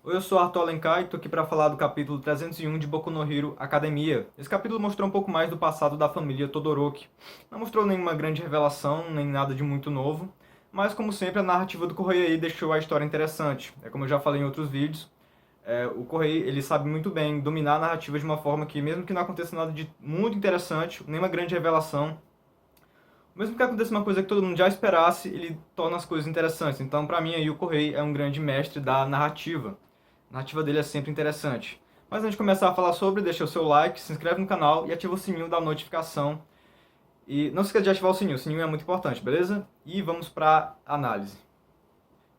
Oi, eu sou Arthur Alencar e tô aqui para falar do capítulo 301 de Boku no Hero Academia. Esse capítulo mostrou um pouco mais do passado da família Todoroki. Não mostrou nenhuma grande revelação, nem nada de muito novo, mas como sempre a narrativa do Correia aí deixou a história interessante. É como eu já falei em outros vídeos, o Correia ele sabe muito bem dominar a narrativa de uma forma que mesmo que não aconteça nada de muito interessante, nenhuma grande revelação, mesmo que aconteça uma coisa que todo mundo já esperasse, ele torna as coisas interessantes. Então, para mim aí o Correia é um grande mestre da narrativa. A narrativa dele é sempre interessante. Mas antes de começar a falar sobre, deixa o seu like, se inscreve no canal e ativa o sininho da notificação. E não se esqueça de ativar o sininho é muito importante, beleza? E vamos para análise.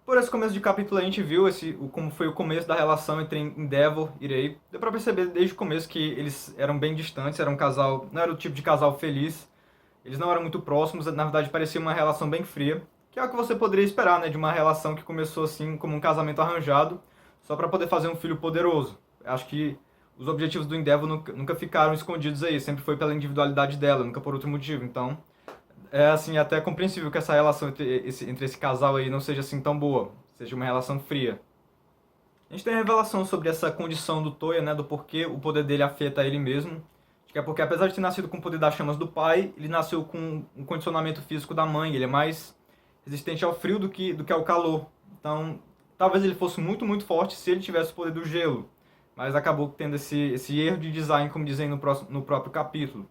Por esse começo de capítulo a gente viu como foi o começo da relação entre Endeavor e Rei. Deu pra perceber desde o começo que eles eram bem distantes, era um casal, não era o tipo de casal feliz. Eles não eram muito próximos, na verdade parecia uma relação bem fria, que é o que você poderia esperar, né, de uma relação que começou assim como um casamento arranjado, só para poder fazer um filho poderoso. Acho que os objetivos do Endeavor nunca ficaram escondidos aí, sempre foi pela individualidade dela, nunca por outro motivo. Então, é assim até compreensível que essa relação entre esse casal aí não seja assim tão boa, seja uma relação fria. A gente tem a revelação sobre essa condição do Toya, né, do porquê o poder dele afeta ele mesmo. Acho que é porque apesar de ter nascido com o poder das chamas do pai, ele nasceu com um condicionamento físico da mãe, ele é mais resistente ao frio do que ao calor. Então, talvez ele fosse muito forte se ele tivesse o poder do gelo, mas acabou tendo esse erro de design, como dizem no próprio capítulo.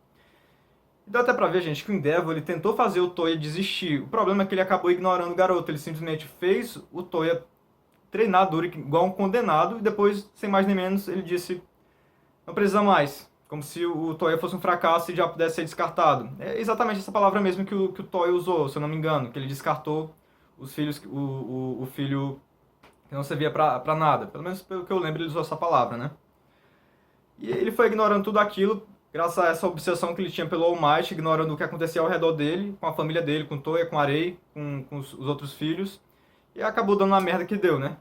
E dá até pra ver, gente, que o Endeavor ele tentou fazer o Toya desistir. O problema é que ele acabou ignorando o garoto, ele simplesmente fez o Toya treinar duro igual um condenado, e depois, sem mais nem menos, ele disse: não precisa mais. Como se o Toya fosse um fracasso e já pudesse ser descartado. É exatamente essa palavra mesmo que o Toya usou, se eu não me engano, que ele descartou os filhos, o filho que não servia pra nada. Pelo menos pelo que eu lembro, ele usou essa palavra, né? E ele foi ignorando tudo aquilo, graças a essa obsessão que ele tinha pelo All Might, ignorando o que acontecia ao redor dele, com a família dele, com o Toya, com a Arei, com os outros filhos. E acabou dando a merda que deu, né?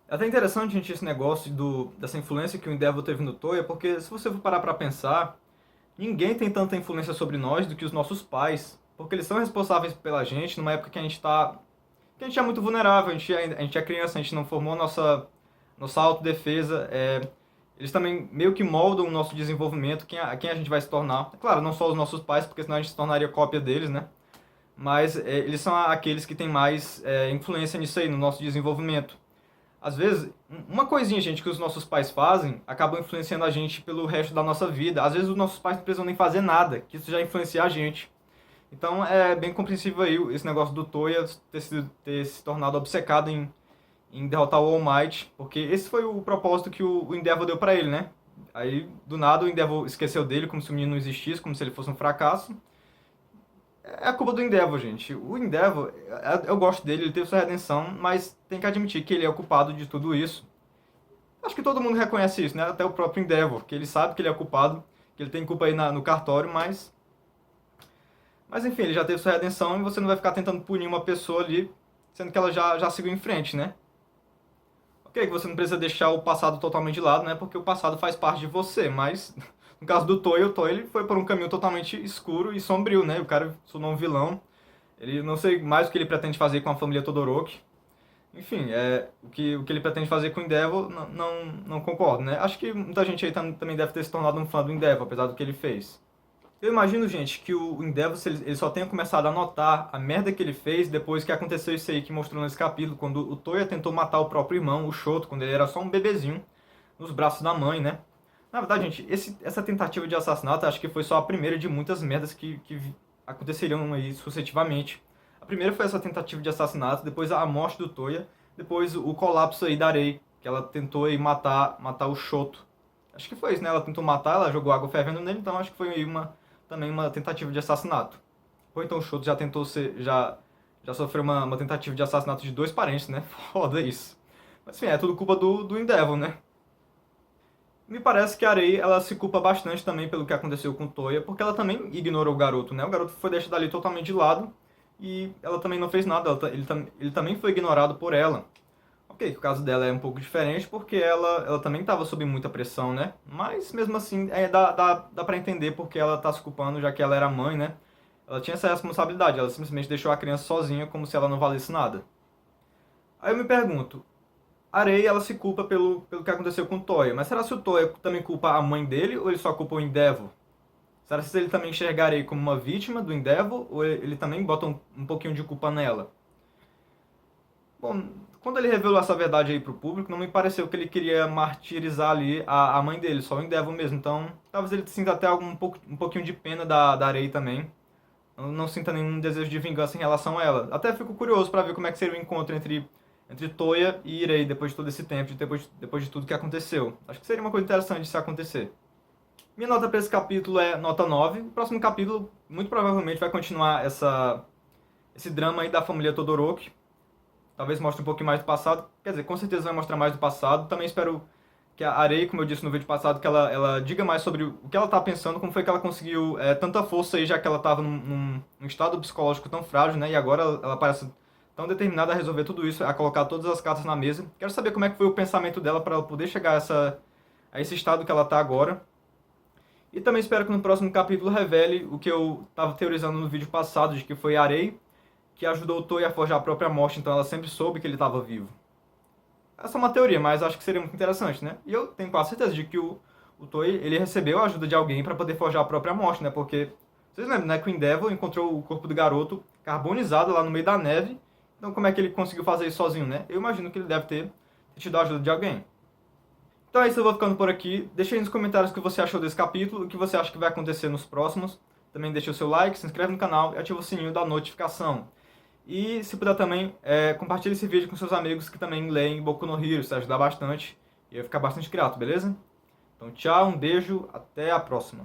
É até interessante, gente, esse negócio dessa influência que o Endeavor teve no Toya, porque se você for parar pra pensar, ninguém tem tanta influência sobre nós do que os nossos pais, porque eles são responsáveis pela gente numa época que a gente é muito vulnerável, a gente é criança, a gente não formou nossa autodefesa, eles também meio que moldam o nosso desenvolvimento, quem a gente vai se tornar. É claro, não só os nossos pais, porque senão a gente se tornaria cópia deles, né? Mas eles são aqueles que têm mais influência nisso aí, no nosso desenvolvimento. Às vezes, uma coisinha, gente, que os nossos pais fazem acaba influenciando a gente pelo resto da nossa vida. Às vezes, os nossos pais não precisam nem fazer nada, que isso já influencia a gente. Então, é bem compreensível aí esse negócio do Toya ter se tornado obcecado em derrotar o All Might, porque esse foi o propósito que o Endeavor deu pra ele, né? Aí, do nada, o Endeavor esqueceu dele, como se o menino não existisse, como se ele fosse um fracasso. É a culpa do Endeavor, gente. O Endeavor, eu gosto dele, ele teve sua redenção, mas tem que admitir que ele é o culpado de tudo isso. Acho que todo mundo reconhece isso, né? Até o próprio Endeavor, que ele sabe que ele é culpado, que ele tem culpa aí no cartório, mas enfim, ele já teve sua redenção e você não vai ficar tentando punir uma pessoa ali, sendo que ela já seguiu em frente, né? Ok, que você não precisa deixar o passado totalmente de lado, né? Porque o passado faz parte de você, mas no caso do Toy, o Toy ele foi por um caminho totalmente escuro e sombrio, né? O cara se tornou um vilão. Ele não sei mais o que ele pretende fazer com a família Todoroki. Enfim, o que ele pretende fazer com o Endeavor, não concordo, né? Acho que muita gente aí também deve ter se tornado um fã do Endeavor, apesar do que ele fez. Eu imagino, gente, que o Endeavor ele só tenha começado a notar a merda que ele fez depois que aconteceu isso aí que mostrou nesse capítulo, quando o Toya tentou matar o próprio irmão, o Shoto, quando ele era só um bebezinho, nos braços da mãe, né? Na verdade, gente, essa tentativa de assassinato acho que foi só a primeira de muitas merdas que aconteceriam aí sucessivamente. A primeira foi essa tentativa de assassinato, depois a morte do Toya, depois o colapso aí da Arei, que ela tentou aí matar o Shoto. Acho que foi isso, né? Ela tentou matar, ela jogou água fervendo nele, então acho que foi aí também uma tentativa de assassinato. Ou então o Shoto já tentou já sofreu uma tentativa de assassinato de dois parentes, né? Foda isso. Mas enfim, é tudo culpa do Endeavor, né? Me parece que a Arei, ela se culpa bastante também pelo que aconteceu com o Toya, porque ela também ignorou o garoto, né? O garoto foi deixado ali totalmente de lado e ela também não fez nada, ele também foi ignorado por ela. Ok, o caso dela é um pouco diferente porque ela também estava sob muita pressão, né? Mas mesmo assim, dá pra entender porque ela tá se culpando, já que ela era mãe, né? Ela tinha essa responsabilidade, ela simplesmente deixou a criança sozinha como se ela não valesse nada. Aí eu me pergunto, A Rei, ela se culpa pelo que aconteceu com o Toya. Mas será se o Toya também culpa a mãe dele ou ele só culpa o Endeavor? Será se ele também enxergar a Rei como uma vítima do Endeavor ou ele também bota um pouquinho de culpa nela? Bom, quando ele revelou essa verdade aí pro público, não me pareceu que ele queria martirizar ali a mãe dele, só o Endeavor mesmo. Então, talvez ele sinta até um pouquinho de pena da Rei também. Eu não sinta nenhum desejo de vingança em relação a ela. Até fico curioso para ver como é que seria o encontro entre Toya e Irei depois de todo esse tempo, depois de tudo que aconteceu. Acho que seria uma coisa interessante de se acontecer. Minha nota para esse capítulo é nota 9. O próximo capítulo, muito provavelmente, vai continuar esse drama aí da família Todoroki. Talvez mostre um pouquinho mais do passado. Quer dizer, com certeza vai mostrar mais do passado. Também espero que a Arei, como eu disse no vídeo passado, que ela diga mais sobre o que ela está pensando, como foi que ela conseguiu tanta força aí, já que ela estava num estado psicológico tão frágil, né? E agora ela parece tão determinada a resolver tudo isso, a colocar todas as cartas na mesa. Quero saber como é que foi o pensamento dela para ela poder chegar a esse estado que ela está agora. E também espero que no próximo capítulo revele o que eu estava teorizando no vídeo passado, de que foi a Arei que ajudou o Toya a forjar a própria morte, então ela sempre soube que ele estava vivo. Essa é uma teoria, mas acho que seria muito interessante, né? E eu tenho quase certeza de que o Toy, ele recebeu a ajuda de alguém para poder forjar a própria morte, né? Porque, vocês lembram, né? Que o Endeavor encontrou o corpo do garoto carbonizado lá no meio da neve. Então como é que ele conseguiu fazer isso sozinho, né? Eu imagino que ele deve ter tido a ajuda de alguém. Então é isso, eu vou ficando por aqui. Deixa aí nos comentários o que você achou desse capítulo, o que você acha que vai acontecer nos próximos. Também deixa o seu like, se inscreve no canal e ativa o sininho da notificação. E se puder também, compartilhe esse vídeo com seus amigos que também leem Boku no Hero, isso ajuda bastante. E eu ia ficar bastante grato, beleza? Então tchau, um beijo, até a próxima.